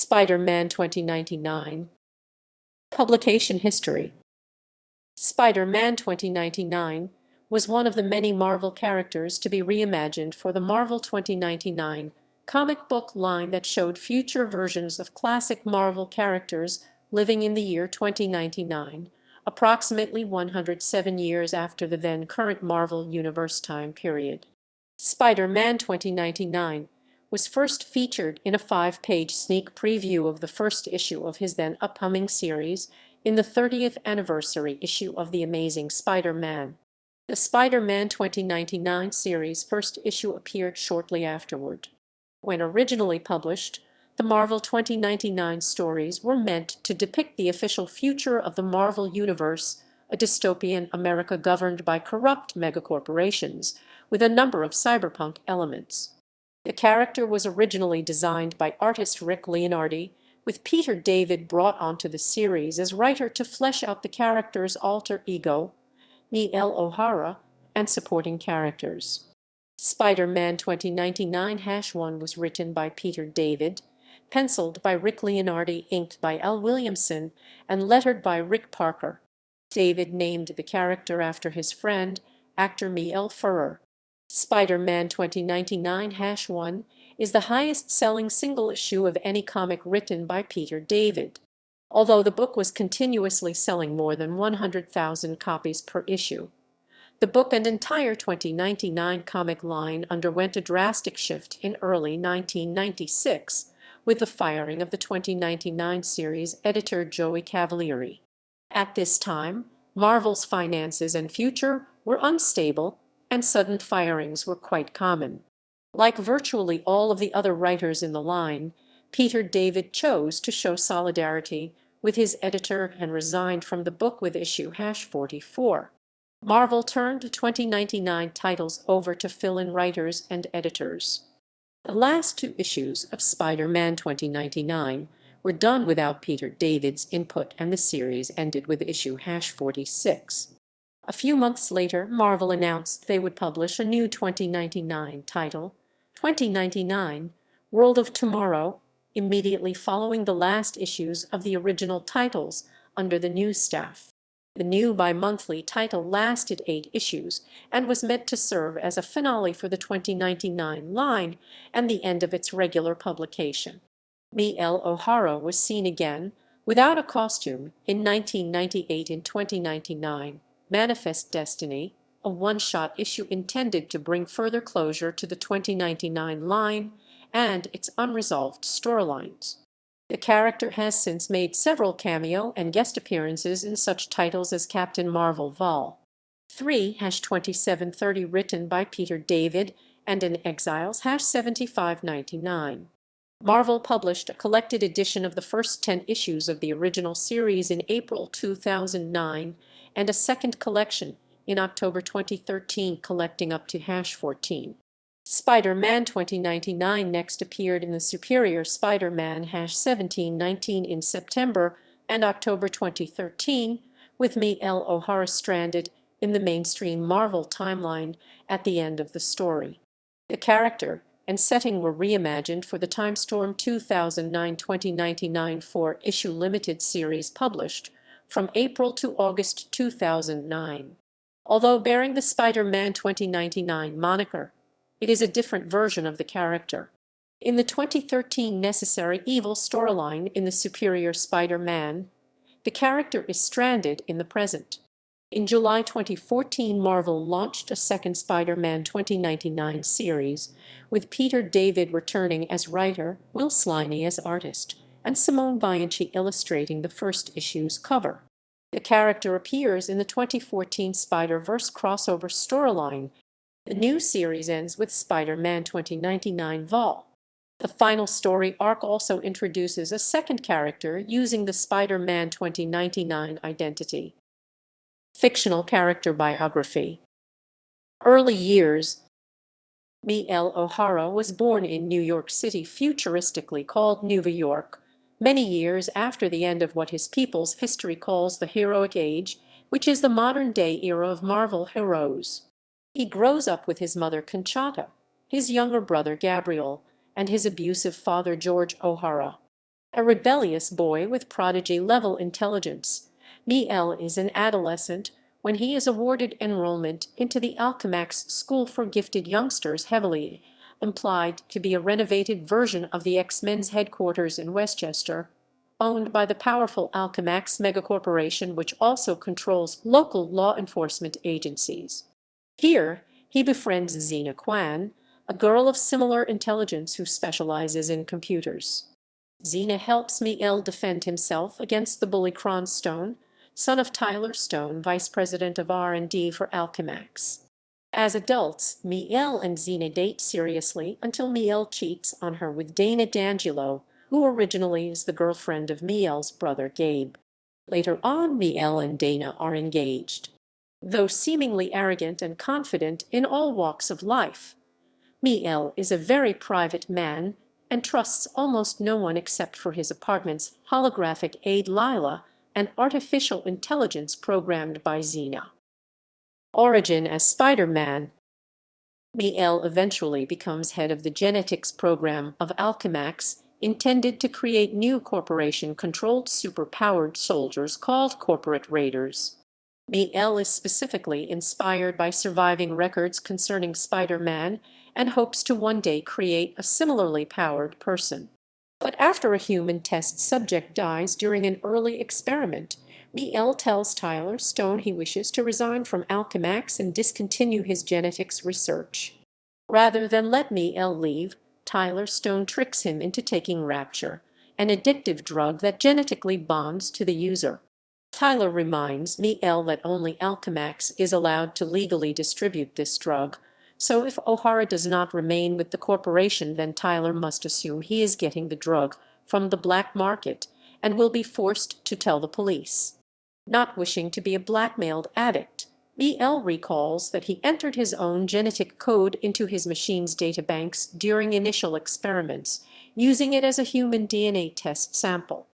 Spider-Man 2099. Publication history. Spider-Man 2099 was one of the many Marvel characters to be reimagined for the Marvel 2099 comic book line that showed future versions of classic Marvel characters living in the year 2099, approximately 107 years after the then current Marvel Universe time period. Spider-Man 2099 was first featured in a 5-page sneak preview of the first issue of his then upcoming series in the 30th anniversary issue of The Amazing Spider-Man. The Spider-Man 2099 series first issue appeared shortly afterward. When originally published, the Marvel 2099 stories were meant to depict the official future of the Marvel Universe, a dystopian America governed by corrupt megacorporations, with a number of cyberpunk elements. The character was originally designed by artist Rick Leonardi, with Peter David brought onto the series as writer to flesh out the character's alter ego, Miguel O'Hara, and supporting characters. Spider-Man 2099-1 was written by Peter David, penciled by Rick Leonardi, inked by Al Williamson, and lettered by Rick Parker. David named the character after his friend, actor Miguel O'Hara. Spider-Man 2099-1 is the highest-selling single issue of any comic written by Peter David, although the book was continuously selling more than 100,000 copies per issue. The book and entire 2099 comic line underwent a drastic shift in early 1996 with the firing of the 2099 series editor Joey Cavalieri. At this time, Marvel's finances and future were unstable, and sudden firings were quite common. Like virtually all of the other writers in the line, Peter David chose to show solidarity with his editor and resigned from the book with issue #44. Marvel turned 2099 titles over to fill-in writers and editors. The last 2 issues of Spider-Man 2099 were done without Peter David's input, and the series ended with issue #46. A few months later, Marvel announced they would publish a new 2099 title, 2099 World of Tomorrow, immediately following the last issues of the original titles under the new staff. The new bi-monthly title lasted 8 issues and was meant to serve as a finale for the 2099 line and the end of its regular publication. Miguel O'Hara was seen again, without a costume, in 1998 in 2099. Manifest Destiny, a one-shot issue intended to bring further closure to the 2099 line and its unresolved storylines. The character has since made several cameo and guest appearances in such titles as Captain Marvel Vol. 3-2730 written by Peter David and in Exiles #7599. Marvel published a collected edition of the first 10 issues of the original series in April 2009 and a second collection in October 2013 collecting up to #14. Spider-Man 2099 next appeared in the Superior Spider-Man #1719 in September and October 2013, with Miguel O'Hara stranded in the mainstream Marvel timeline at the end of the story. The character and setting were reimagined for the Timestorm 2009-2099 4-issue limited series published from April to August 2009. Although bearing the Spider-Man 2099 moniker, it is a different version of the character. In the 2013 Necessary Evil storyline in the Superior Spider-Man, the character is stranded in the present. In July 2014, Marvel launched a second Spider-Man 2099 series, with Peter David returning as writer, Will Sliney as artist, and Simone Bianchi illustrating the first issue's cover. The character appears in the 2014 Spiderverse crossover storyline. The new series ends with Spider-Man 2099 Vol. The final story arc also introduces a second character using the Spider-Man 2099 identity. Fictional character biography. Early years. Miguel O'Hara was born in New York City, futuristically called Nueva York, many years after the end of what his people's history calls the Heroic Age, which is the modern-day era of Marvel heroes. He grows up with his mother Conchata, his younger brother Gabriel, and his abusive father George O'Hara. A rebellious boy with prodigy-level intelligence, Miguel is an adolescent when he is awarded enrollment into the Alchemax School for Gifted Youngsters, heavily implied to be a renovated version of the X-Men's headquarters in Westchester, owned by the powerful Alchemax megacorporation, which also controls local law enforcement agencies. Here, he befriends Xena Quan, a girl of similar intelligence who specializes in computers. Xena helps Miguel defend himself against the bully Stone, son of Tyler Stone, vice president of R&D for Alchemax. As adults, Miguel and Xena date seriously until Miguel cheats on her with Dana D'Angelo, who originally is the girlfriend of Miguel's brother Gabe. Later on, Miguel and Dana are engaged. Though seemingly arrogant and confident in all walks of life, Miguel is a very private man and trusts almost no one except for his apartment's holographic aide Lila, an artificial intelligence programmed by Xena. Origin as Spider-Man. Miguel eventually becomes head of the genetics program of Alchemax, intended to create new corporation-controlled superpowered soldiers called corporate raiders. Miguel is specifically inspired by surviving records concerning Spider-Man and hopes to one day create a similarly powered person. But after a human test subject dies during an early experiment, Miguel tells Tyler Stone he wishes to resign from Alchemax and discontinue his genetics research. Rather than let Miguel leave, Tyler Stone tricks him into taking Rapture, an addictive drug that genetically bonds to the user. Tyler reminds Miguel that only Alchemax is allowed to legally distribute this drug, so if O'Hara does not remain with the corporation, then Tyler must assume he is getting the drug from the black market and will be forced to tell the police. Not wishing to be a blackmailed addict, Miguel recalls that he entered his own genetic code into his machine's databanks during initial experiments, using it as a human DNA test sample.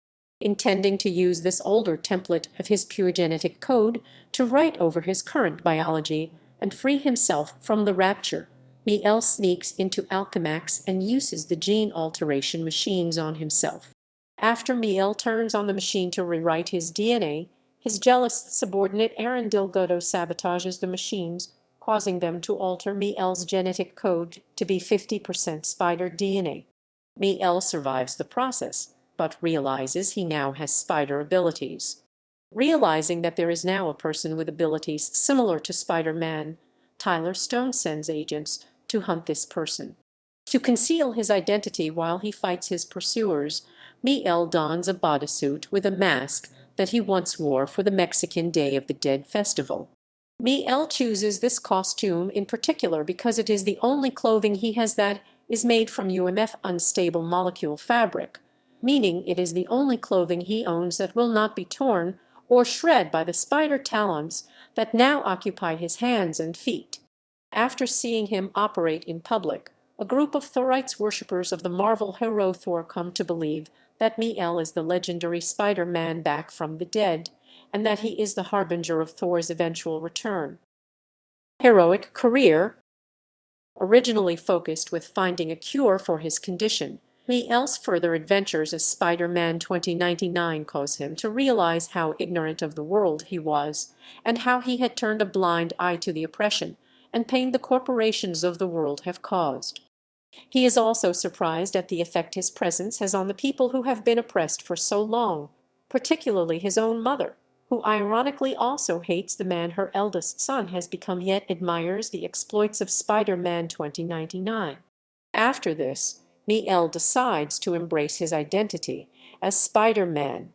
Intending to use this older template of his pure genetic code to write over his current biology and free himself from the Rapture, Miguel sneaks into Alchemax and uses the gene alteration machines on himself. After Miguel turns on the machine to rewrite his DNA, his jealous subordinate Aaron Delgado sabotages the machines, causing them to alter Miguel's genetic code to be 50% spider DNA. Miguel survives the process, but realizes he now has spider abilities. Realizing that there is now a person with abilities similar to Spider-Man, Tyler Stone sends agents to hunt this person. To conceal his identity while he fights his pursuers, Miguel dons a bodysuit with a mask that he once wore for the Mexican Day of the Dead festival. Miguel chooses this costume in particular because it is the only clothing he has that is made from UMF unstable molecule fabric, meaning it is the only clothing he owns that will not be torn or shred by the spider talons that now occupy his hands and feet. After seeing him operate in public, a group of Thorites worshippers of the Marvel hero Thor come to believe that Miguel is the legendary Spider-Man back from the dead, and that he is the harbinger of Thor's eventual return. Heroic career. Originally focused with finding a cure for his condition, Miguel's further adventures as Spider-Man 2099 cause him to realize how ignorant of the world he was, and how he had turned a blind eye to the oppression and pain the corporations of the world have caused. He is also surprised at the effect his presence has on the people who have been oppressed for so long, particularly his own mother, who ironically also hates the man her eldest son has become yet admires the exploits of Spider-Man 2099. After this, Miguel decides to embrace his identity as Spider-Man.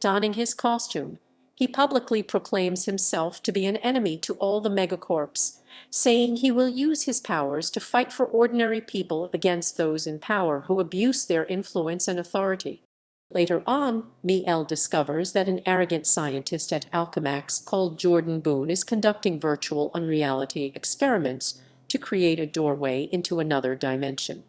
Donning his costume, he publicly proclaims himself to be an enemy to all the megacorps, saying he will use his powers to fight for ordinary people against those in power who abuse their influence and authority. Later on, Miguel discovers that an arrogant scientist at Alchemax called Jordan Boone is conducting virtual unreality experiments to create a doorway into another dimension.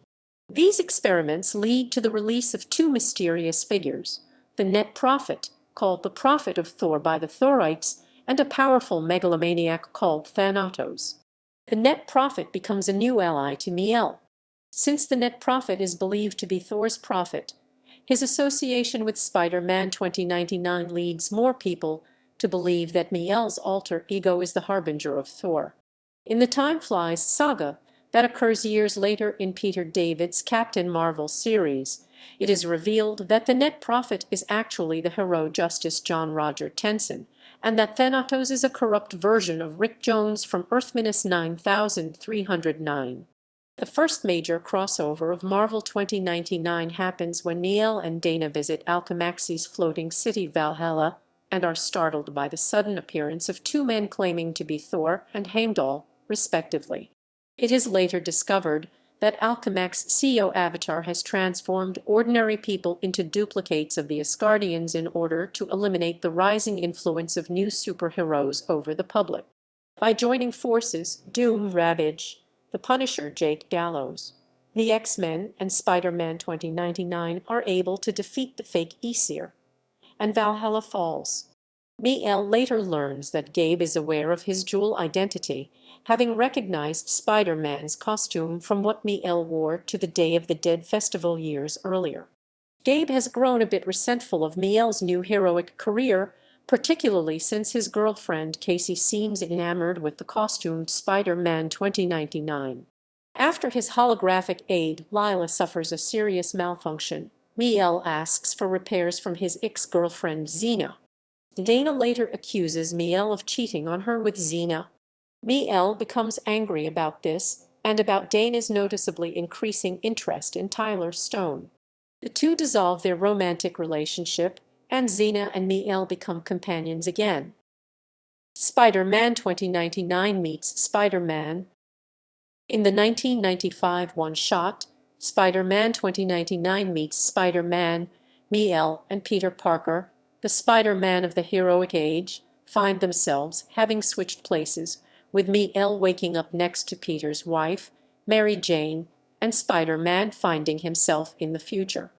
These experiments lead to the release of two mysterious figures, the net prophet, called the Prophet of Thor by the Thorites, and a powerful megalomaniac called Thanatos. The net prophet becomes a new ally to Miguel. Since the net prophet is believed to be Thor's prophet, His association with Spider-Man 2099 leads more people to believe that Miguel's alter ego is the harbinger of Thor. In the Time Flies saga, that occurs years later in Peter David's Captain Marvel series, it is revealed that the net prophet is actually the hero Justice John Roger Tenson, and that Thanatos is a corrupt version of Rick Jones from Earth-minus 9309. The first major crossover of Marvel 2099 happens when Miguel and Dana visit Alchemax's floating city Valhalla and are startled by the sudden appearance of two men claiming to be Thor and Heimdall, respectively. It is later discovered that Alchemax's CEO avatar has transformed ordinary people into duplicates of the Asgardians in order to eliminate the rising influence of new superheroes over the public. By joining forces, Doom, Ravage, the Punisher, Jake Gallows, the X-Men, and Spider-Man 2099 are able to defeat the fake Aesir, and Valhalla falls. Miguel later learns that Gabe is aware of his dual identity, having recognized Spider-Man's costume from what Miguel wore to the Day of the Dead festival years earlier. Gabe has grown a bit resentful of Miguel's new heroic career, particularly since his girlfriend Casey seems enamored with the costumed Spider-Man 2099. After his holographic aide Lila suffers a serious malfunction, Miguel asks for repairs from his ex-girlfriend Xena. Dana later accuses Miguel of cheating on her with Xena. Miguel becomes angry about this and about Dana's noticeably increasing interest in Tyler Stone. The two dissolve their romantic relationship, and Xena and Miguel become companions again. Spider-Man 2099 meets Spider-Man. In the 1995 one-shot, Spider-Man 2099 meets Spider-Man, Miguel and Peter Parker, the Spider-Man of the heroic age, find themselves having switched places, with Miguel waking up next to Peter's wife, Mary Jane, and Spider-Man finding himself in the future.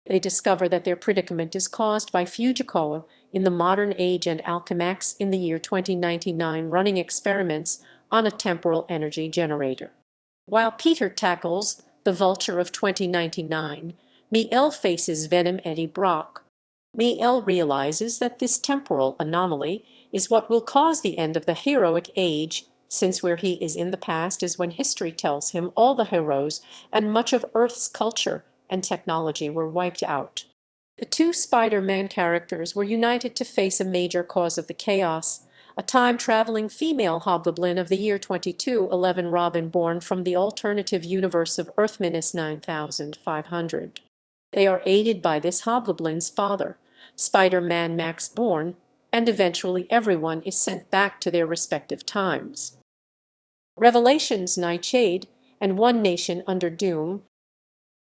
They discover that their predicament is caused by Fujikoa in the modern age and Alchemax in the year 2099 running experiments on a temporal energy generator. While Peter tackles the Vulture of 2099, Miguel faces Venom Eddie Brock. Miguel realizes that this temporal anomaly is what will cause the end of the heroic age, since where he is in the past is when history tells him all the heroes and much of Earth's culture and technology were wiped out. The two Spider-Man characters were united to face a major cause of the chaos, a time-traveling female hobgoblin of the year 2211 Robin born from the alternative universe of Earth-9500. They are aided by this hobgoblin's father, Spider-Man Max Born, and eventually everyone is sent back to their respective times. Revelations Nightshade and One Nation Under Doom.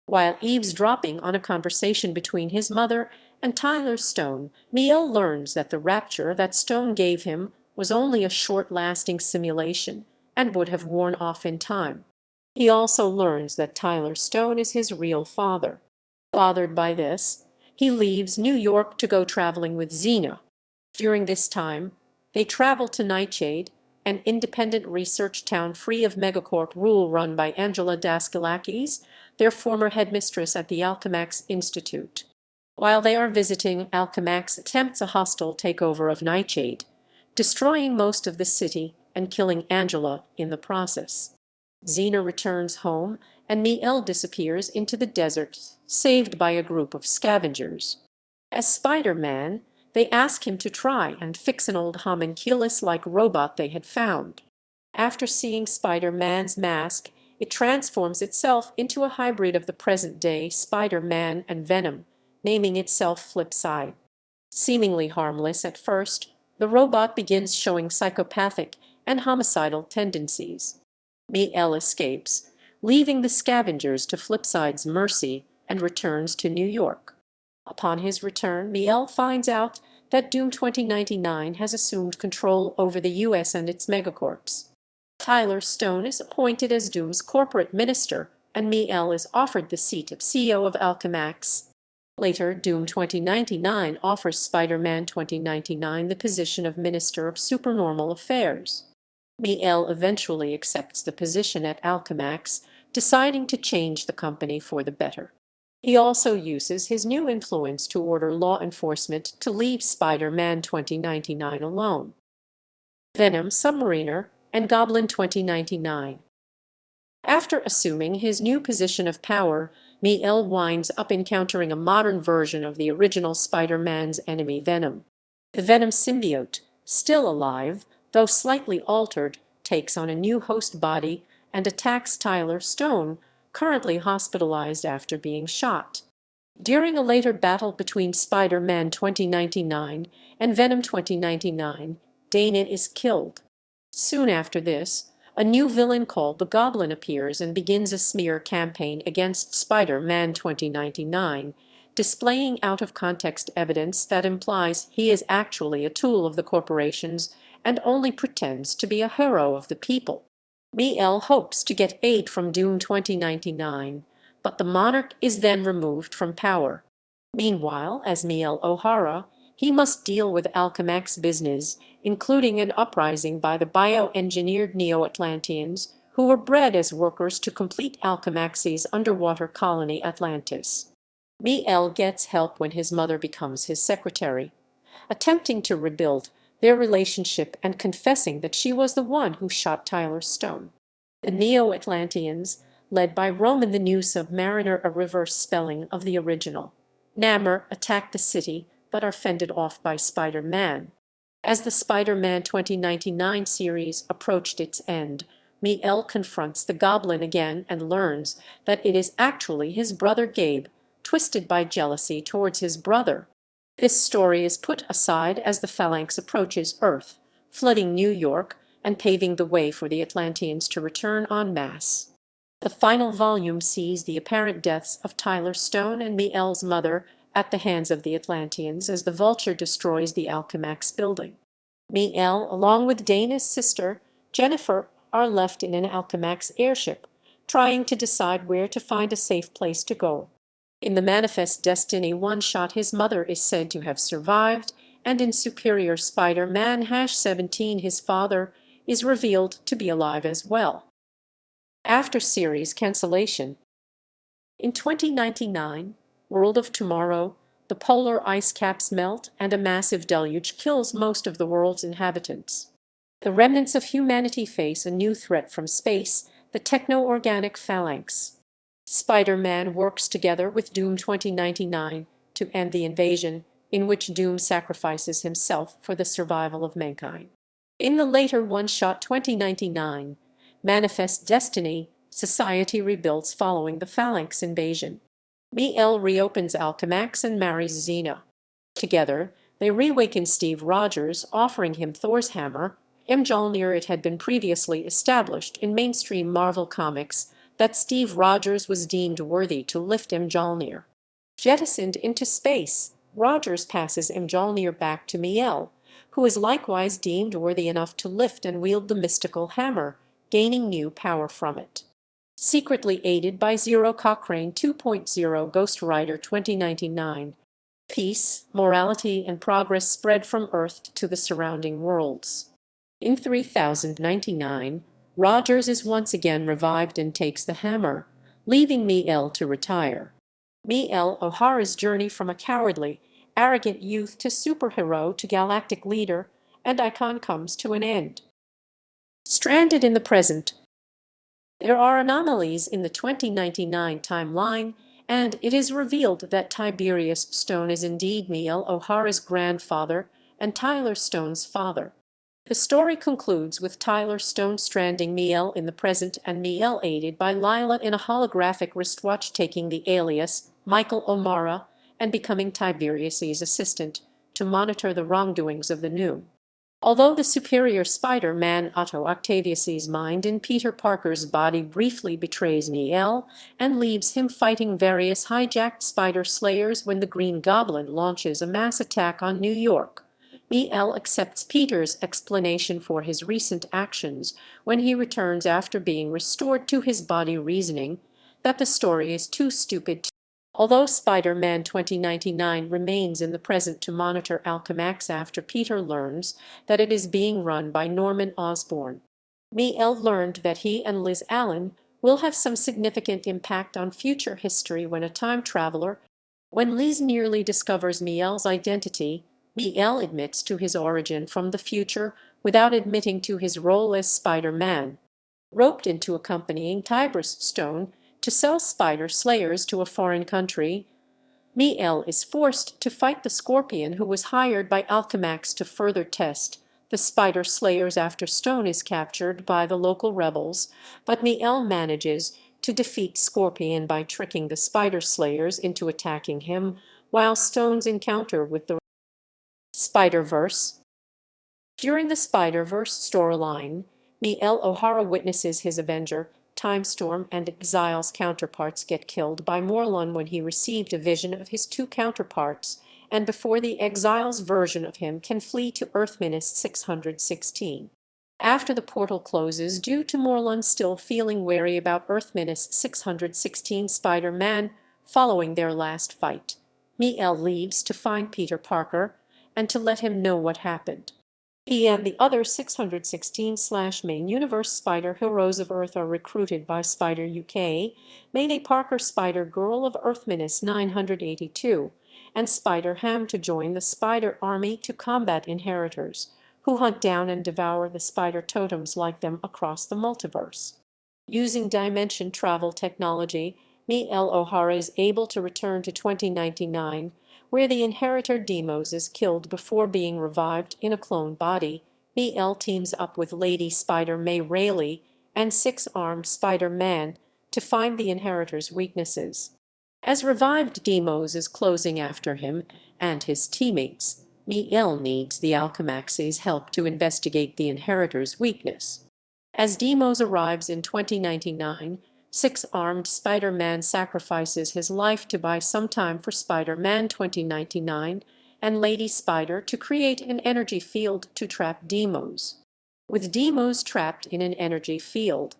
While eavesdropping on a conversation between his mother and Tyler Stone, Miguel learns that the rapture that Stone gave him was only a short-lasting simulation and would have worn off in time. He also learns that Tyler Stone is his real father. Bothered by this, he leaves New York to go traveling with Xena. During this time, they travel to Nightshade, an independent research town free of megacorp rule run by Angela Daskalakis, their former headmistress at the Alchemax Institute. While they are visiting, Alchemax attempts a hostile takeover of Nightshade, destroying most of the city and killing Angela in the process. Xena returns home, and Miguel disappears into the desert, saved by a group of scavengers. As Spider-Man, they ask him to try and fix an old homunculus-like robot they had found. After seeing Spider-Man's mask, it transforms itself into a hybrid of the present-day Spider-Man and Venom, naming itself Flipside. Seemingly harmless at first, the robot begins showing psychopathic and homicidal tendencies. Miguel escapes, leaving the scavengers to Flipside's mercy, and returns to New York. Upon his return, Miguel finds out that Doom 2099 has assumed control over the U.S. and its megacorps. Tyler Stone is appointed as Doom's corporate minister, and Miguel is offered the seat of CEO of Alchemax. Later, Doom 2099 offers Spider-Man 2099 the position of Minister of Supernormal Affairs. Miguel eventually accepts the position at Alchemax, deciding to change the company for the better. He also uses his new influence to order law enforcement to leave Spider-Man 2099 alone. Venom, Submariner, and Goblin 2099. After assuming his new position of power, Miguel winds up encountering a modern version of the original Spider-Man's enemy Venom. The Venom symbiote, still alive, though slightly altered, takes on a new host body and attacks Tyler Stone, currently hospitalized after being shot. During a later battle between Spider-Man 2099 and Venom 2099, Dana is killed. Soon after this, a new villain called the Goblin appears and begins a smear campaign against Spider-Man 2099, displaying out-of-context evidence that implies he is actually a tool of the corporations and only pretends to be a hero of the people. Miguel hopes to get aid from Doom 2099, but the monarch is then removed from power. Meanwhile, as Miguel O'Hara, he must deal with Alchemax business, including an uprising by the bioengineered Neo-Atlanteans, who were bred as workers to complete Alchemax's underwater colony Atlantis. Miguel gets help when his mother becomes his secretary, attempting to rebuild their relationship and confessing that she was the one who shot Tyler Stone. The Neo-Atlanteans, led by Roman the New Submariner, a reverse spelling of the original Namor, attack the city but are fended off by Spider-Man. As the Spider-Man 2099 series approached its end, Miguel confronts the Goblin again and learns that it is actually his brother Gabe, twisted by jealousy towards his brother. This story is put aside as the Phalanx approaches Earth, flooding New York and paving the way for the Atlanteans to return en masse. The final volume sees the apparent deaths of Tyler Stone and Miguel's mother at the hands of the Atlanteans as the Vulture destroys the Alchemax building. Miguel, along with Dana's sister, Jennifer, are left in an Alchemax airship, trying to decide where to find a safe place to go. In the Manifest Destiny one-shot, his mother is said to have survived, and in Superior Spider-Man #17 his father is revealed to be alive as well. After series cancellation. In 2099, World of Tomorrow, the polar ice caps melt and a massive deluge kills most of the world's inhabitants. The remnants of humanity face a new threat from space, the techno-organic Phalanx. Spider-Man works together with Doom 2099 to end the invasion, in which Doom sacrifices himself for the survival of mankind. In the later one-shot 2099, Manifest Destiny, society rebuilds following the Phalanx invasion. Miguel reopens Alchemax and marries Xena. Together, they reawaken Steve Rogers, offering him Thor's hammer. Mjolnir. It had been previously established in mainstream Marvel Comics that Steve Rogers was deemed worthy to lift Mjolnir. Jettisoned into space, Rogers passes Mjolnir back to Miguel, who is likewise deemed worthy enough to lift and wield the mystical hammer, gaining new power from it. Secretly aided by Zero Cochrane 2.0 Ghost Rider 2099, peace, morality, and progress spread from Earth to the surrounding worlds. In 3099, Rogers is once again revived and takes the hammer, leaving Miguel to retire. Miguel O'Hara's journey from a cowardly, arrogant youth to superhero to galactic leader and icon comes to an end. Stranded in the present. There are anomalies in the 2099 timeline, and it is revealed that Tiberius Stone is indeed Miguel O'Hara's grandfather and Tyler Stone's father. The story concludes with Tyler Stone stranding Miguel in the present and Miguel, aided by Lila in a holographic wristwatch, taking the alias Michael O'Mara and becoming Tiberius's assistant to monitor the wrongdoings of the new. Although the superior Spider-Man Otto Octavius's mind in Peter Parker's body briefly betrays Miguel and leaves him fighting various hijacked Spider Slayers when the Green Goblin launches a mass attack on New York, Miguel accepts Peter's explanation for his recent actions when he returns after being restored to his body, reasoning that the story is too stupid. Although Spider-Man 2099 remains in the present to monitor Alchemax after Peter learns that it is being run by Norman Osborn. Miguel learned that he and Liz Allen will have some significant impact on future history when Liz nearly discovers Miel's identity. Miel admits to his origin from the future without admitting to his role as Spider-Man. Roped into accompanying Tigress Stone to sell spider slayers to a foreign country, Miel is forced to fight the Scorpion who was hired by Alchemax to further test the spider slayers after Stone is captured by the local rebels, but Miel manages to defeat Scorpion by tricking the spider slayers into attacking him, while Stone's encounter with the Spiderverse. During the Spider-Verse storyline, Miguel O'Hara witnesses his Avenger, Timestorm, and Exiles counterparts get killed by Morlun when he received a vision of his two counterparts, and before the Exiles version of him can flee to Earth-616. After the portal closes due to Morlun still feeling wary about Earth-616 Spider-Man following their last fight, Miguel leaves to find Peter Parker and to let him know what happened. He and the other 616/main universe Spider Heroes of Earth are recruited by Spider UK, Mayday Parker Spider-Girl of Earth-982, and SpiderHam to join the Spider Army to combat Inheritors, who hunt down and devour the Spider Totems like them across the multiverse. Using dimension travel technology, Miguel O'Hara is able to return to 2099, where the inheritor Demos is killed before being revived in a clone body. Miguel teams up with Lady Spider May Rayleigh and Six-Armed Spider-Man to find the inheritor's weaknesses. As revived Demos is closing after him and his teammates, Miguel needs the Alchemax's help to investigate the inheritor's weakness. As Demos arrives in 2099, Six-Armed Spider-Man sacrifices his life to buy some time for Spider-Man 2099 and Lady Spider to create an energy field to trap Demos. With Demos trapped in an energy field,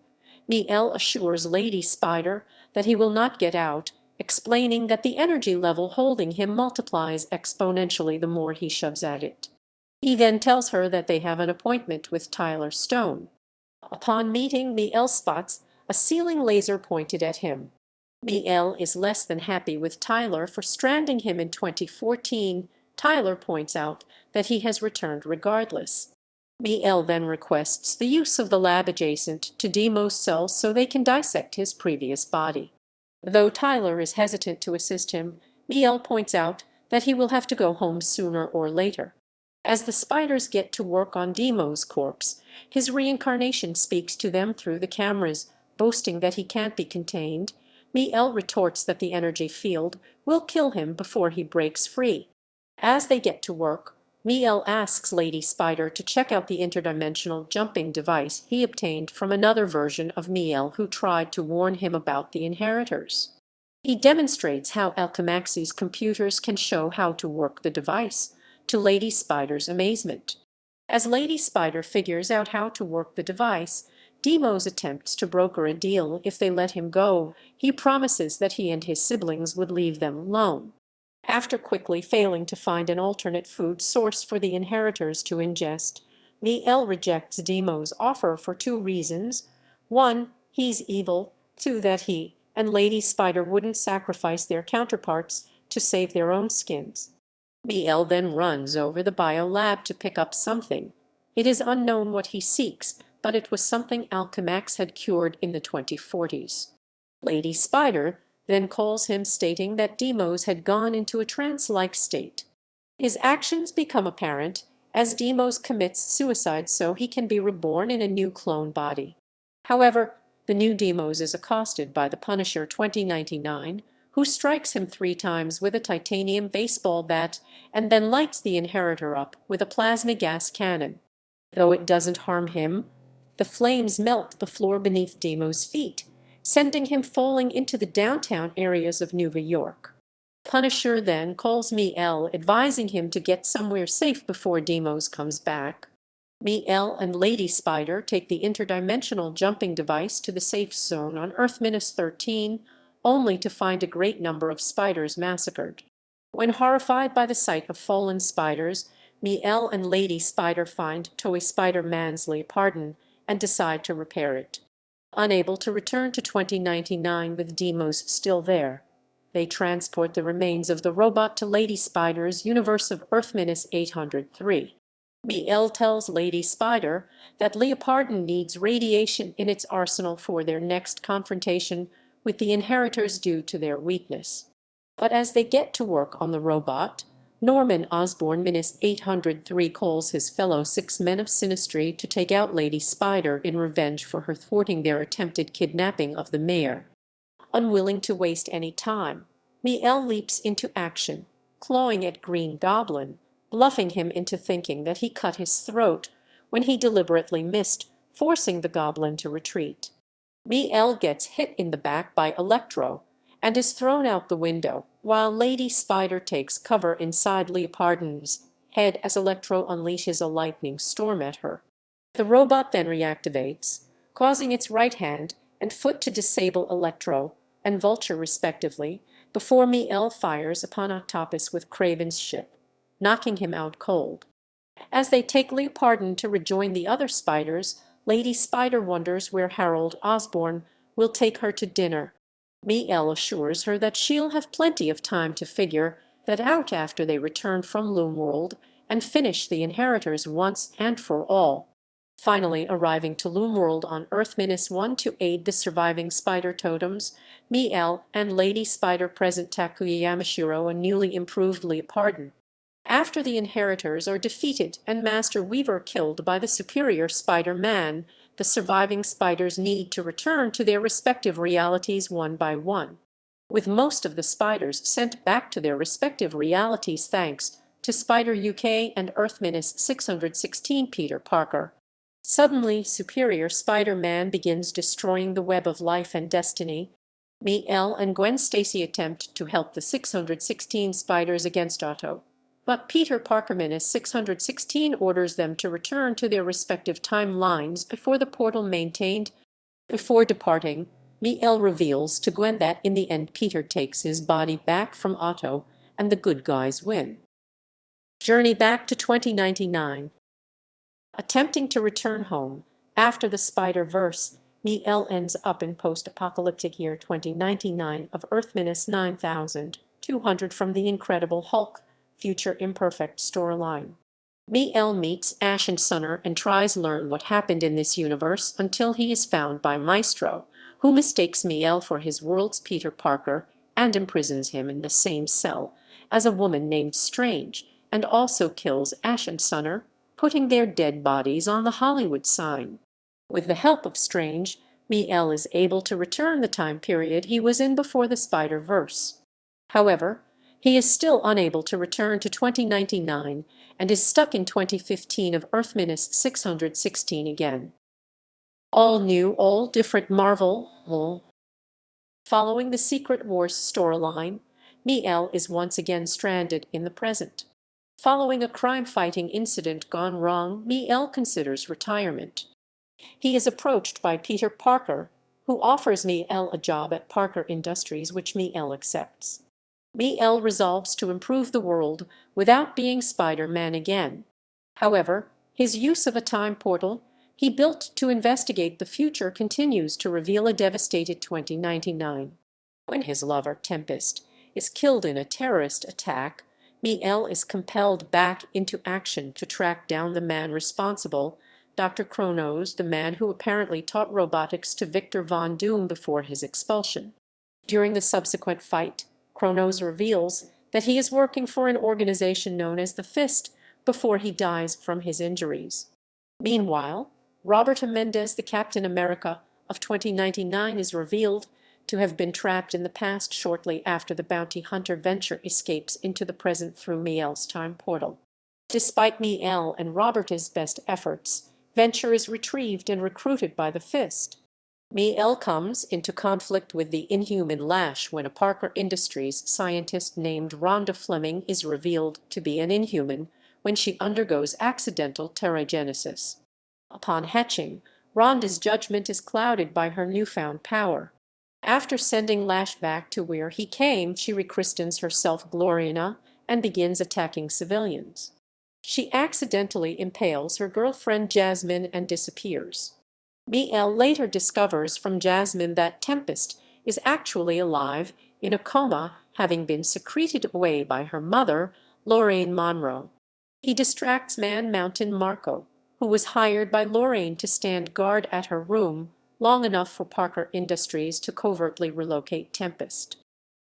Miguel assures Lady Spider that he will not get out, explaining that the energy level holding him multiplies exponentially the more he shoves at it. He then tells her that they have an appointment with Tyler Stone. Upon meeting, Miguel spots a ceiling laser pointed at him. Miguel is less than happy with Tyler for stranding him in 2014. Tyler points out that he has returned regardless. Miguel then requests the use of the lab adjacent to Demos' cell so they can dissect his previous body. Though Tyler is hesitant to assist him, Miguel points out that he will have to go home sooner or later. As the spiders get to work on Demos' corpse, his reincarnation speaks to them through the cameras, boasting that he can't be contained. Miguel retorts that the energy field will kill him before he breaks free. As they get to work, Miguel asks Lady Spider to check out the interdimensional jumping device he obtained from another version of Miguel who tried to warn him about the inheritors. He demonstrates how Alchemax's computers can show how to work the device, to Lady Spider's amazement. As Lady Spider figures out how to work the device, Demos attempts to broker a deal if they let him go. He promises that he and his siblings would leave them alone. After quickly failing to find an alternate food source for the inheritors to ingest, Miguel rejects Demos' offer for two reasons. One, he's evil. Two, that he and Lady Spider wouldn't sacrifice their counterparts to save their own skins. Miguel then runs over the biolab to pick up something. It is unknown what he seeks, but it was something Alchemax had cured in the 2040s. Lady Spider then calls him, stating that Demos had gone into a trance-like state. His actions become apparent as Demos commits suicide so he can be reborn in a new clone body. However, the new Demos is accosted by the Punisher 2099, who strikes him 3 times with a titanium baseball bat and then lights the inheritor up with a plasma gas cannon. Though it doesn't harm him, the flames melt the floor beneath Demos' feet, sending him falling into the downtown areas of New York. Punisher then calls Miguel, advising him to get somewhere safe before Demos comes back. Miguel and Lady Spider take the interdimensional jumping device to the safe zone on Earth-13, only to find a great number of spiders massacred. When horrified by the sight of fallen spiders, Miguel and Lady Spider find toy Spider-Man's Leopardon and decide to repair it. Unable to return to 2099 with Demos still there, they transport the remains of the robot to Lady Spider's universe of Earth-803. Miguel tells Lady Spider that Leopardon needs radiation in its arsenal for their next confrontation with the inheritors due to their weakness. But as they get to work on the robot, Norman Osborn-803 calls his fellow 6 men of Sinistry to take out Lady Spider in revenge for her thwarting their attempted kidnapping of the mayor. Unwilling to waste any time, Miguel leaps into action, clawing at Green Goblin, bluffing him into thinking that he cut his throat when he deliberately missed, forcing the goblin to retreat. Miguel gets hit in the back by Electro and is thrown out the window, while Lady Spider takes cover inside Leopardon's head as Electro unleashes a lightning storm at her. The robot then reactivates, causing its right hand and foot to disable Electro and Vulture respectively, before Miguel fires upon Octopus with Kraven's ship, knocking him out cold. As they take Leopardon to rejoin the other spiders, Lady Spider wonders where Harold Osborn will take her to dinner. Miguel assures her that she'll have plenty of time to figure that out after they return from Loomworld and finish the Inheritors once and for all. Finally arriving to Loomworld on Earth-1 to aid the surviving spider totems, Miguel and Lady Spider present Takuya Yamashiro, a newly improved Leopardon. After the Inheritors are defeated and Master Weaver killed by the superior Spider-Man, the surviving spiders need to return to their respective realities one by one, with most of the spiders sent back to their respective realities thanks to Spider UK and Earth-616 Peter Parker. Suddenly, superior Spider-Man begins destroying the web of life and destiny. Miguel and Gwen Stacy attempt to help the 616 spiders against Otto, but Peter Parker-616 orders them to return to their respective timelines before the portal maintained. Before departing, Miguel reveals to Gwen that in the end Peter takes his body back from Otto and the good guys win. Journey back to 2099. Attempting to return home after the Spiderverse, Miguel ends up in post-apocalyptic year 2099 of Earth-9200 from the Incredible Hulk Future Imperfect storyline. Miguel meets Ash and Sunner and tries to learn what happened in this universe until he is found by Maestro, who mistakes Miguel for his world's Peter Parker and imprisons him in the same cell as a woman named Strange, and also kills Ash and Sunner, putting their dead bodies on the Hollywood sign. With the help of Strange, Miguel is able to return the time period he was in before the Spider-Verse. However, he is still unable to return to 2099 and is stuck in 2015 of Earth-616 again. All new, all different Marvel. Following the Secret Wars storyline, Miguel is once again stranded in the present. Following a crime-fighting incident gone wrong, Miguel considers retirement. He is approached by Peter Parker, who offers Miguel a job at Parker Industries, which Miguel accepts. Miguel resolves to improve the world without being Spider-Man again. However, his use of a time portal he built to investigate the future continues to reveal a devastated 2099. When his lover, Tempest, is killed in a terrorist attack, Miguel is compelled back into action to track down the man responsible, Dr. Kronos, the man who apparently taught robotics to Victor Von Doom before his expulsion. During the subsequent fight, Kronos reveals that he is working for an organization known as the Fist before he dies from his injuries. Meanwhile, Roberta Mendez, the Captain America of 2099, is revealed to have been trapped in the past shortly after the bounty hunter Venture escapes into the present through Miguel's time portal. Despite Miguel and Roberta's best efforts, Venture is retrieved and recruited by the Fist. Miguel comes into conflict with the Inhuman Lash when a Parker Industries scientist named Rhonda Fleming is revealed to be an Inhuman when she undergoes accidental pterogenesis. Upon hatching, Rhonda's judgment is clouded by her newfound power. After sending Lash back to where he came, she rechristens herself Gloriana and begins attacking civilians. She accidentally impales her girlfriend Jasmine and disappears. Miguel later discovers from Jasmine that Tempest is actually alive in a coma, having been secreted away by her mother, Lorraine Monroe. He distracts Man Mountain Marco, who was hired by Lorraine to stand guard at her room long enough for Parker Industries to covertly relocate Tempest.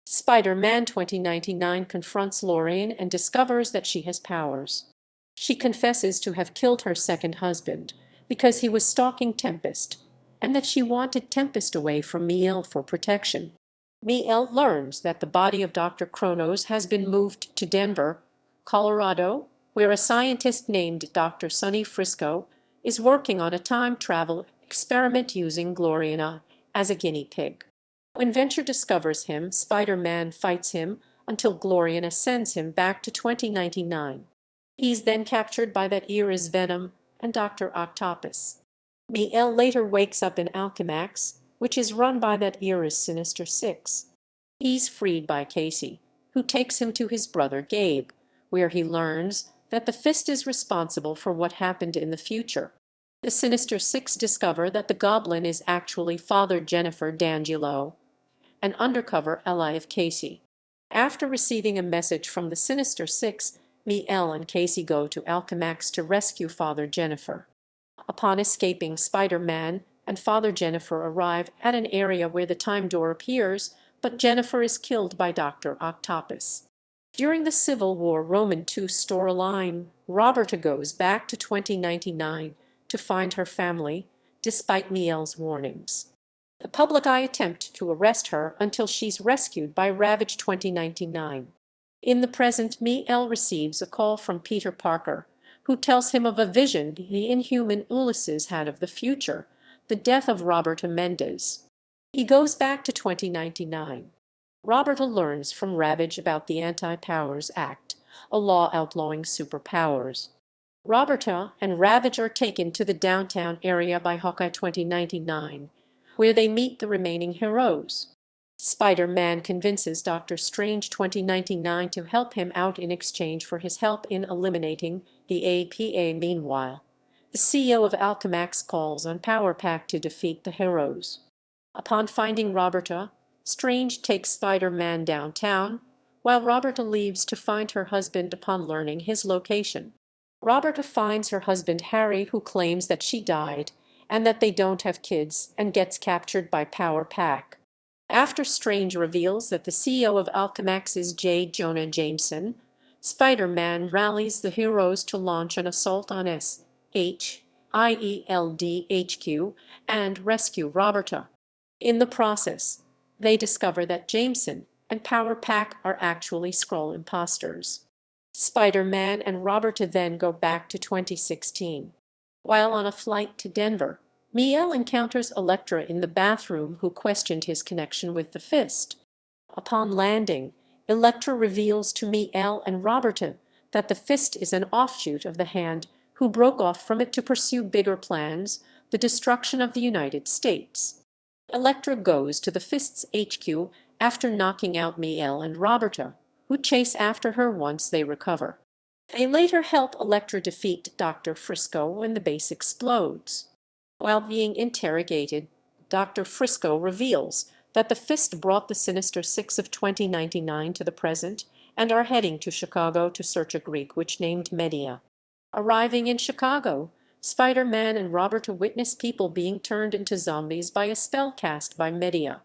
Spider-Man 2099 confronts Lorraine and discovers that she has powers. She confesses to have killed her second husband because he was stalking Tempest, and that she wanted Tempest away from Miel for protection. Miel learns that the body of Dr. Kronos has been moved to Denver, Colorado, where a scientist named Dr. Sonny Frisco is working on a time travel experiment using Gloriana as a guinea pig. When Venture discovers him, Spider-Man fights him until Gloriana sends him back to 2099. He's then captured by that era's Venom and Dr. Octopus. Miel later wakes up in Alchemax, which is run by that era's Sinister Six. He's freed by Casey, who takes him to his brother Gabe, where he learns that the Fist is responsible for what happened in the future. The Sinister Six discover that the Goblin is actually Father Jennifer D'Angelo, an undercover ally of Casey. After receiving a message from the Sinister Six, Miel and Casey go to Alchemax to rescue Father Jennifer. Upon escaping, Spider-Man and Father Jennifer arrive at an area where the time door appears, but Jennifer is killed by Dr. Octopus. During the Civil War Roman II storyline, Roberta goes back to 2099 to find her family, despite Miel's warnings. The public eye attempt to arrest her until she's rescued by Ravage 2099. In the present, Miel receives a call from Peter Parker, who tells him of a vision the Inhuman Ulysses had of the future, the death of Roberta Mendez. He goes back to 2099. Roberta learns from Ravage about the Anti-Powers Act, a law outlawing superpowers. Roberta and Ravage are taken to the downtown area by Hawkeye 2099, where they meet the remaining heroes. Spider-Man convinces Doctor Strange 2099 to help him out in exchange for his help in eliminating the APA. Meanwhile, the CEO of Alchemax calls on Power Pack to defeat the heroes. Upon finding Roberta, Strange takes Spider-Man downtown, while Roberta leaves to find her husband upon learning his location. Roberta finds her husband Harry, who claims that she died and that they don't have kids, and gets captured by Power Pack. After Strange reveals that the CEO of Alchemax is J. Jonah Jameson, Spider-Man rallies the heroes to launch an assault on SHIELD-HQ and rescue Roberta. In the process, they discover that Jameson and Power Pack are actually Skrull imposters. Spider-Man and Roberta then go back to 2016. While on a flight to Denver, Miel encounters Elektra in the bathroom, who questioned his connection with the Fist. Upon landing, Elektra reveals to Miel and Roberta that the Fist is an offshoot of the Hand, who broke off from it to pursue bigger plans, the destruction of the United States. Elektra goes to the Fist's HQ after knocking out Miel and Roberta, who chase after her once they recover. They later help Elektra defeat Dr. Frisco when the base explodes. While being interrogated, Dr. Frisco reveals that the Fist brought the Sinister Six of 2099 to the present and are heading to Chicago to search a Greek witch named Medea. Arriving in Chicago, Spider-Man and Roberta witness people being turned into zombies by a spell cast by Medea.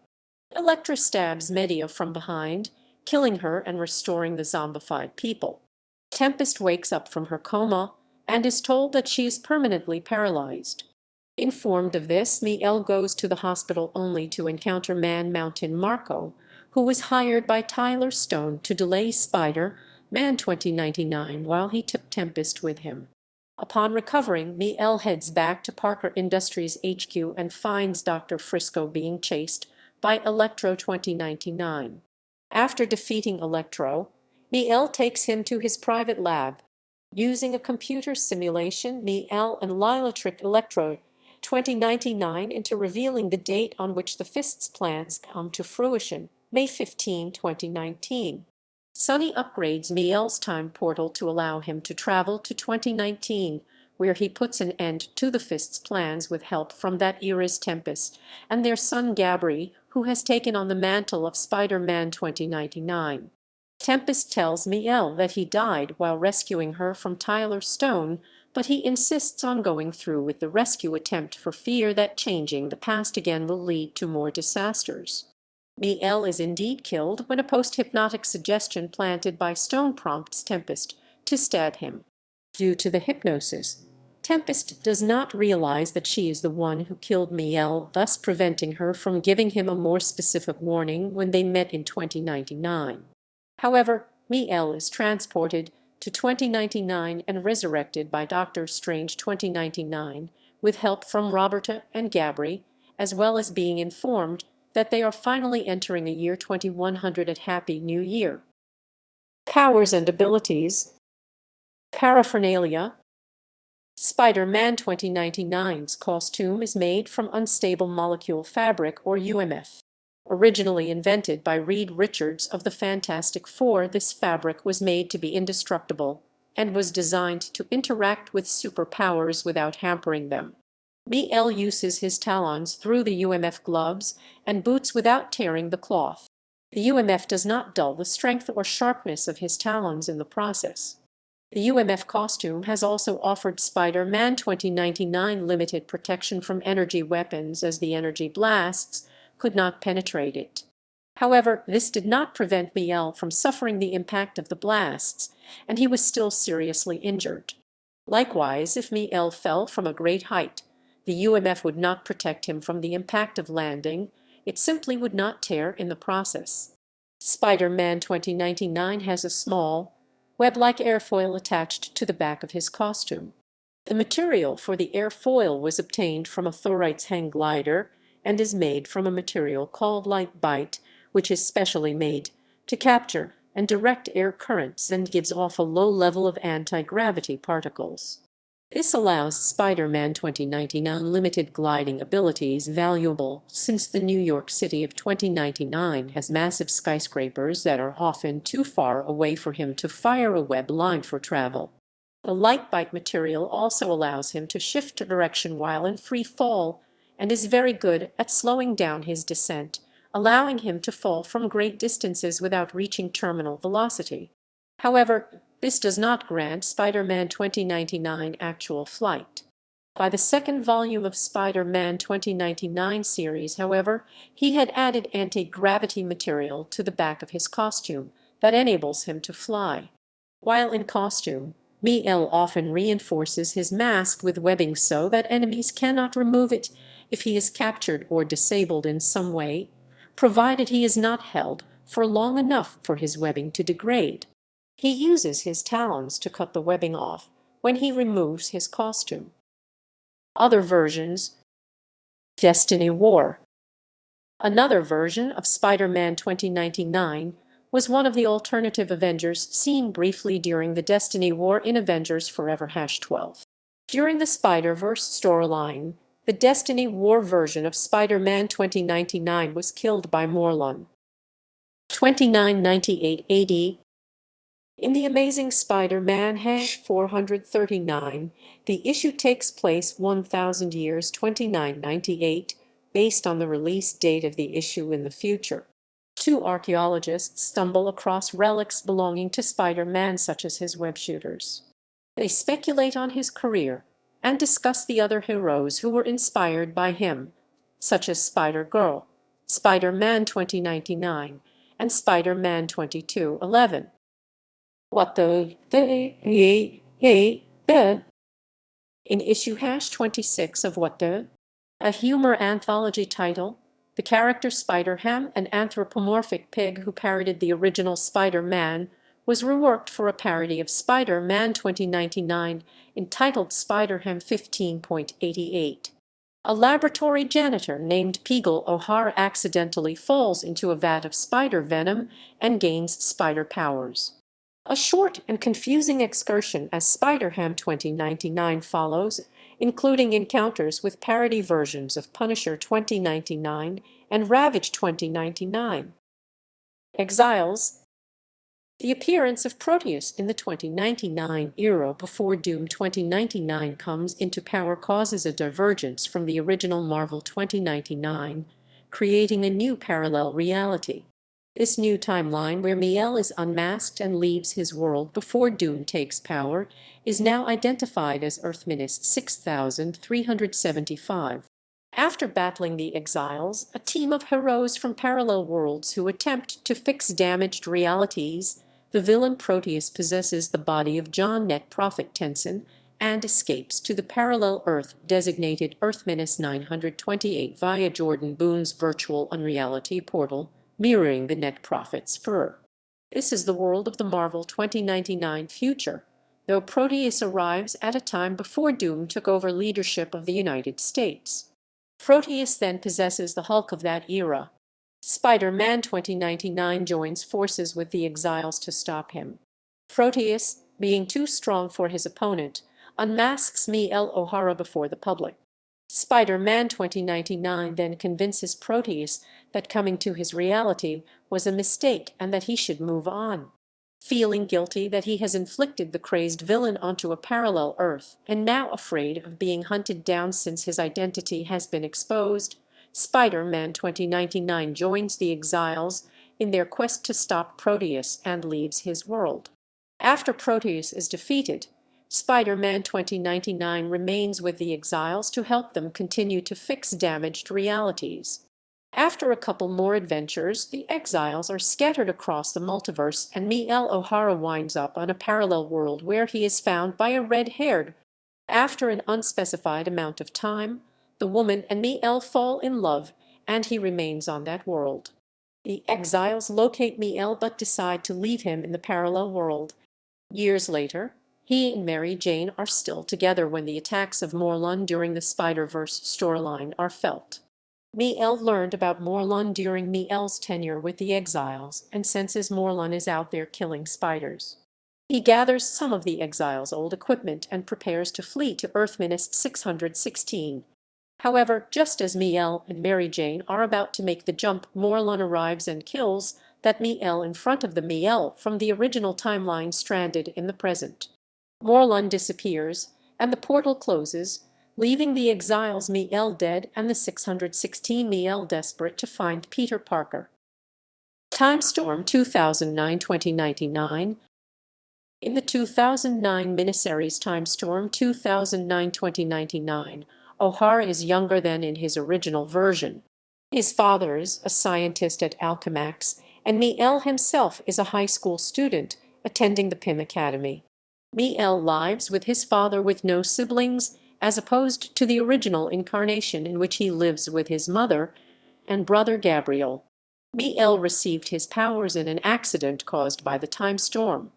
Elektra stabs Medea from behind, killing her and restoring the zombified people. Tempest wakes up from her coma and is told that she is permanently paralyzed. Informed of this, Miel goes to the hospital only to encounter Man Mountain Marco, who was hired by Tyler Stone to delay Spider-Man 2099 while he took Tempest with him. Upon recovering, Miel heads back to Parker Industries HQ and finds Dr. Frisco being chased by Electro 2099. After defeating Electro, Miel takes him to his private lab. Using a computer simulation, Miel and Lila trick Electro 2099 into revealing the date on which the Fist's plans come to fruition, May 15, 2019. Sonny upgrades Miel's time portal to allow him to travel to 2019, where he puts an end to the Fist's plans with help from that era's Tempest and their son Gabri, who has taken on the mantle of Spider-Man 2099. Tempest tells Miguel that he died while rescuing her from Tyler Stone, but he insists on going through with the rescue attempt for fear that changing the past again will lead to more disasters. Miguel is indeed killed when a post-hypnotic suggestion planted by Stone prompts Tempest to stab him. Due to the hypnosis, Tempest does not realize that she is the one who killed Miguel, thus preventing her from giving him a more specific warning when they met in 2099. However, Miguel is transported to 2099 and resurrected by Doctor Strange 2099 with help from Roberta and Gabri, as well as being informed that they are finally entering a year 2100 at Happy New Year. Powers and abilities. Paraphernalia. Spider-Man 2099's costume is made from unstable molecule fabric, or UMF. Originally invented by Reed Richards of the Fantastic Four, this fabric was made to be indestructible and was designed to interact with superpowers without hampering them. Miguel uses his talons through the UMF gloves and boots without tearing the cloth. The UMF does not dull the strength or sharpness of his talons in the process. The UMF costume has also offered Spider-Man 2099 limited protection from energy weapons, as the energy blasts could not penetrate it. However, this did not prevent Miguel from suffering the impact of the blasts, and he was still seriously injured. Likewise, if Miguel fell from a great height, the UMF would not protect him from the impact of landing, it simply would not tear in the process. Spider-Man 2099 has a small, web-like airfoil attached to the back of his costume. The material for the airfoil was obtained from a Thorite's hang glider and is made from a material called light bite, which is specially made to capture and direct air currents and gives off a low level of anti-gravity particles. This allows Spider-Man 2099 limited gliding abilities valuable, since the New York City of 2099 has massive skyscrapers that are often too far away for him to fire a web line for travel. The light bite material also allows him to shift direction while in free fall, and is very good at slowing down his descent, allowing him to fall from great distances without reaching terminal velocity. However, this does not grant Spider-Man 2099 actual flight. By the second volume of Spider-Man 2099 series, however, he had added anti-gravity material to the back of his costume that enables him to fly. While in costume, Miguel often reinforces his mask with webbing so that enemies cannot remove it if he is captured or disabled in some way, provided he is not held for long enough for his webbing to degrade. He uses his talons to cut the webbing off when he removes his costume. Other versions. Destiny War. Another version of Spider-Man 2099 was one of the alternative Avengers seen briefly during the Destiny War in Avengers Forever #12. During the Spiderverse storyline, the Destiny War version of Spider-Man 2099 was killed by Morlun. 2998 AD. In The Amazing Spider-Man #439, the issue takes place 1,000 years 2998, based on the release date of the issue in the future. Two archaeologists stumble across relics belonging to Spider-Man, such as his web shooters. They speculate on his career and discuss the other heroes who were inspired by him, such as Spider-Girl, Spider-Man 2099, and Spider-Man 2211. What the In issue #26 of What the, a humor anthology title, the character SpiderHam, an anthropomorphic pig who parodied the original Spider-Man, was reworked for a parody of Spider-Man 2099 entitled SpiderHam 15.88. A laboratory janitor named Miguel O'Hara accidentally falls into a vat of spider venom and gains spider powers. A short and confusing excursion as SpiderHam 2099 follows, including encounters with parody versions of Punisher 2099 and Ravage 2099. Exiles. The appearance of Proteus in the 2099 era before Doom 2099 comes into power causes a divergence from the original Marvel 2099, creating a new parallel reality. This new timeline, where Miel is unmasked and leaves his world before Doom takes power, is now identified as Earth-6375. After battling the Exiles, a team of heroes from parallel worlds who attempt to fix damaged realities, the villain Proteus possesses the body of John Net Prophet Tenson and escapes to the parallel Earth designated Earth-928 via Jordan Boone's virtual unreality portal, mirroring the Net Prophet's fur. This is the world of the Marvel 2099 future, though Proteus arrives at a time before Doom took over leadership of the United States. Proteus then possesses the Hulk of that era. Spider-Man 2099 joins forces with the Exiles to stop him. Proteus, being too strong for his opponent, unmasks Miguel O'Hara before the public. Spider-Man 2099 then convinces Proteus that coming to his reality was a mistake and that he should move on. Feeling guilty that he has inflicted the crazed villain onto a parallel Earth, and now afraid of being hunted down since his identity has been exposed, Spider-Man 2099 joins the Exiles in their quest to stop Proteus and leaves his world. After Proteus is defeated, Spider-Man 2099 remains with the Exiles to help them continue to fix damaged realities. After a couple more adventures, the Exiles are scattered across the multiverse and Miguel O'Hara winds up on a parallel world where he is found by a red-haired. After an unspecified amount of time, the woman and Miguel fall in love and he remains on that world. The Exiles locate Miguel but decide to leave him in the parallel world. Years later, he and Mary Jane are still together when the attacks of Morlun during the Spiderverse storyline are felt. Miguel learned about Morlun during Miguel's tenure with the Exiles and senses Morlun is out there killing spiders. He gathers some of the Exiles' old equipment and prepares to flee to Earth-616. However, just as Miguel and Mary Jane are about to make the jump, Morlun arrives and kills that Miguel in front of the Miguel from the original timeline stranded in the present. Morlun disappears, and the portal closes, leaving the Exiles Miguel dead and the 616 Miguel desperate to find Peter Parker. Timestorm 2009-2099. In the 2009 miniseries Timestorm 2009-2099, O'Hara is younger than in his original version. His father is a scientist at Alchemax, and Miguel himself is a high school student attending the PIM Academy. Miguel lives with his father with no siblings, as opposed to the original incarnation in which he lives with his mother and brother Gabriel. Miguel received his powers in an accident caused by the time storm.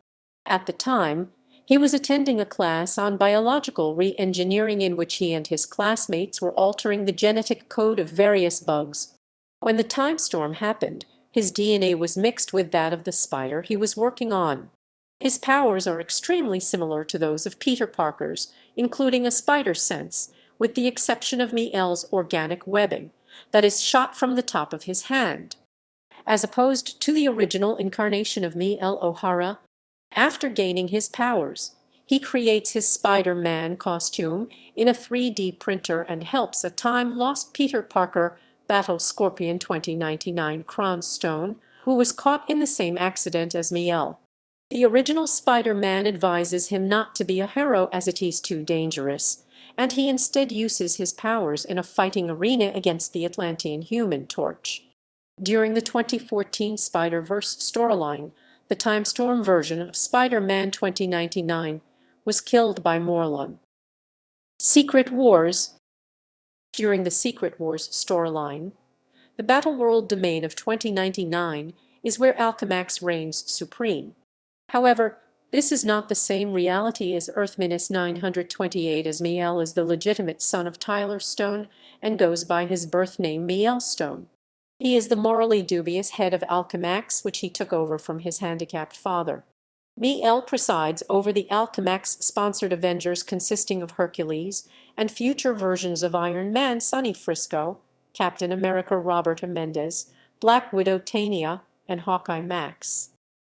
At the time, he was attending a class on biological re-engineering in which he and his classmates were altering the genetic code of various bugs. When the time storm happened, his DNA was mixed with that of the spider he was working on. His powers are extremely similar to those of Peter Parker's, including a spider sense, with the exception of Miguel's organic webbing that is shot from the top of his hand. As opposed to the original incarnation of Miguel O'Hara, after gaining his powers, he creates his Spider-Man costume in a 3D printer and helps a time-lost Peter Parker battle Scorpion 2099 Cronstone, who was caught in the same accident as Miguel. The original Spider-Man advises him not to be a hero as it is too dangerous, and he instead uses his powers in a fighting arena against the Atlantean Human Torch. During the 2014 Spiderverse storyline, the Timestorm version of Spider-Man 2099 was killed by Morlun. Secret Wars. During the Secret Wars storyline, the Battleworld domain of 2099 is where Alchemax reigns supreme. However, this is not the same reality as Earth-928, as Miguel is the legitimate son of Tyler Stone and goes by his birth name Miguel Stone. He is the morally dubious head of Alchemax, which he took over from his handicapped father. Miguel presides over the Alchemax-sponsored Avengers consisting of Hercules and future versions of Iron Man Sonny Frisco, Captain America Robert Mendez, Black Widow Tania, and Hawkeye Max.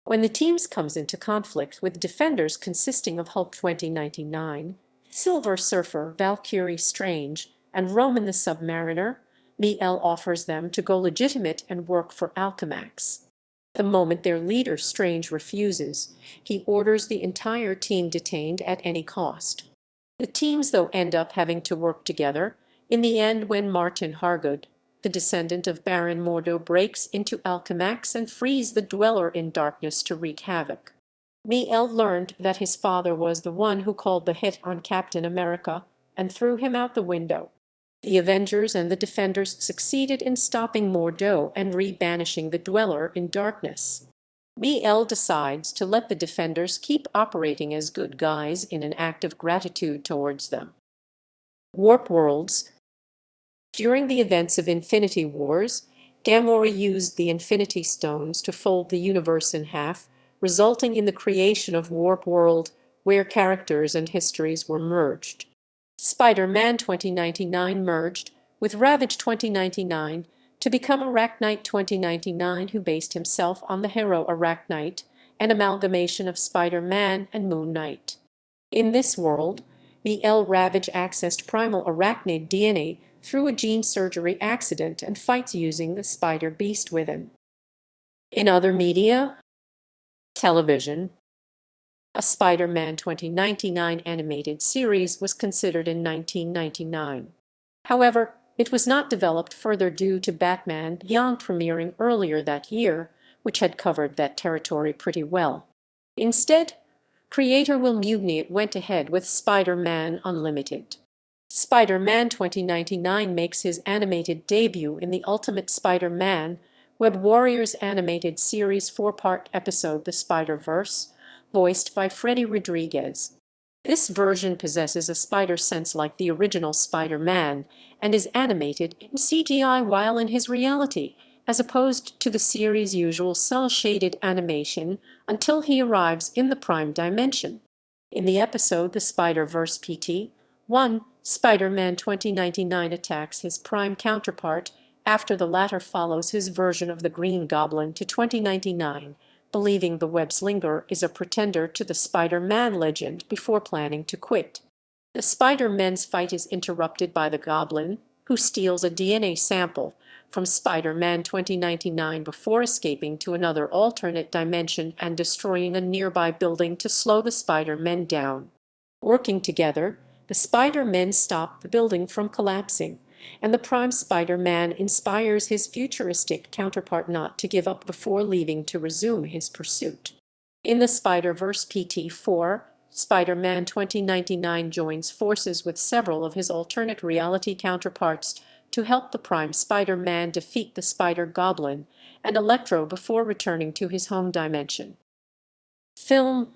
When the teams comes into conflict with defenders consisting of Hulk 2099, Silver Surfer, Valkyrie Strange, and Roman the Submariner, Miguel offers them to go legitimate and work for Alchemax. The moment their leader Strange refuses, he orders the entire team detained at any cost. The teams, though, end up having to work together in the end when Martin Hargood, the descendant of Baron Mordo, breaks into Alchemax and frees the Dweller in Darkness to wreak havoc. Miguel learned that his father was the one who called the hit on Captain America and threw him out the window. The Avengers and the Defenders succeeded in stopping Mordo and re-banishing the Dweller in Darkness. Miguel decides to let the Defenders keep operating as good guys in an act of gratitude towards them. Warp Worlds. During the events of Infinity Wars, Gamora used the Infinity Stones to fold the universe in half, resulting in the creation of Warp World, where characters and histories were merged. Spider-Man 2099 merged with Ravage 2099 to become Arachnite 2099, who based himself on the hero Arachnite, an amalgamation of Spider-Man and Moon Knight. In this world, Miguel Ravage accessed primal arachnid DNA through a gene surgery accident and fights using the Spider Beast with him. In other media, television, a Spider-Man 2099 animated series was considered in 1999. However, it was not developed further due to Batman Beyond premiering earlier that year, which had covered that territory pretty well. Instead, creator Will Mutiny went ahead with Spider-Man Unlimited. Spider-Man 2099 makes his animated debut in the Ultimate Spider-Man Web Warriors animated series 4-part episode The Spiderverse, voiced by Freddy Rodriguez. This version possesses a spider sense like the original Spider-Man and is animated in CGI while in his reality, as opposed to the series' usual cel-shaded animation until he arrives in the Prime Dimension. In the episode The Spider-Verse PT-1, Spider-Man 2099 attacks his Prime counterpart after the latter follows his version of the Green Goblin to 2099, believing the web-slinger is a pretender to the Spider-Man legend before planning to quit. The Spider-Man's fight is interrupted by the Goblin, who steals a DNA sample from Spider-Man 2099 before escaping to another alternate dimension and destroying a nearby building to slow the Spider-Men down. Working together, the Spider-Men stop the building from collapsing, and the Prime Spider-Man inspires his futuristic counterpart not to give up before leaving to resume his pursuit. In the Spider-Verse PT-4, Spider-Man 2099 joins forces with several of his alternate reality counterparts to help the Prime Spider-Man defeat the Spider-Goblin and Electro before returning to his home dimension. Film.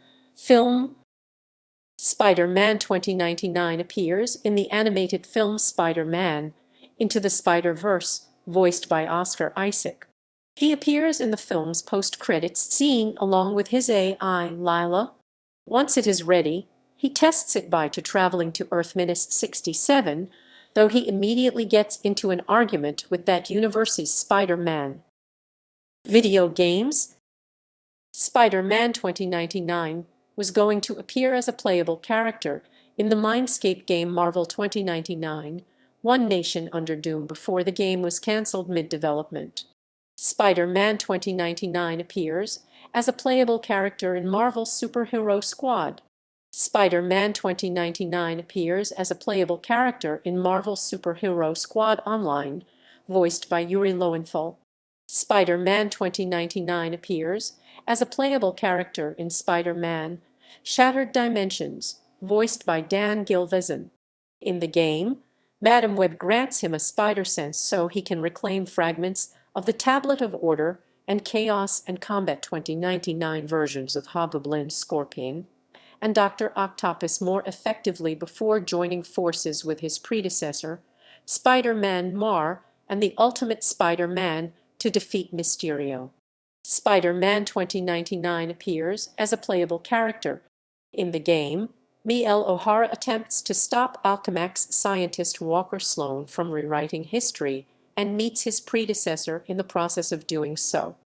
Spider-Man 2099 appears in the animated film Spider-Man Into the Spider-Verse, voiced by Oscar Isaac. He appears in the film's post-credits scene along with his AI, Lila. Once it is ready, he tests it by traveling to Earth-67, though he immediately gets into an argument with that universe's Spider-Man. Video games. Spider-Man 2099 was going to appear as a playable character in the Mindscape game Marvel 2099, One Nation Under Doom, before the game was cancelled mid-development. Spider-Man 2099 appears as a playable character in Marvel Superhero Squad. Spider-Man 2099 appears as a playable character in Marvel Superhero Squad Online, voiced by Yuri Lowenthal. Spider-Man 2099 appears as a playable character in Spider-Man Shattered Dimensions, voiced by Dan Gilvezan. In the game, Madam Web grants him a spider sense so he can reclaim fragments of the Tablet of Order and Chaos and Combat 2099 versions of Hobgoblin, Scorpion, and Dr. Octopus more effectively before joining forces with his predecessor, Spider-Man Mar, and the Ultimate Spider-Man to defeat Mysterio. Spider-Man 2099 appears as a playable character. In the game, Miguel O'Hara attempts to stop Alchemax scientist Walker Sloan from rewriting history and meets his predecessor in the process of doing so.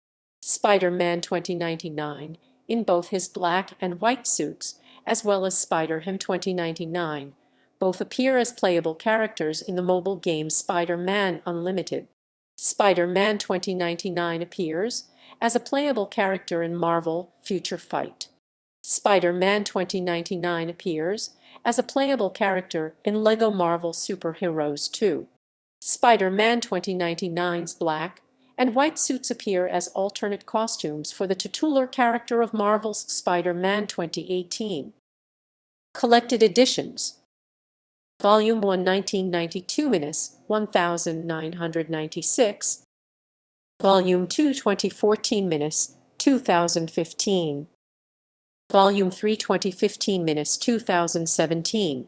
Spider-Man 2099, in both his black and white suits, as well as SpiderHam 2099. Both appear as playable characters in the mobile game Spider-Man Unlimited. Spider-Man 2099 appears as a playable character in Marvel Future Fight. Spider-Man 2099 appears as a playable character in LEGO Marvel Superheroes 2. Spider-Man 2099's black and white suits appear as alternate costumes for the titular character of Marvel's Spider-Man 2018. Collected editions. Volume 1 1992-1996. Volume 2 2014-2015. Volume 3 2015-2017.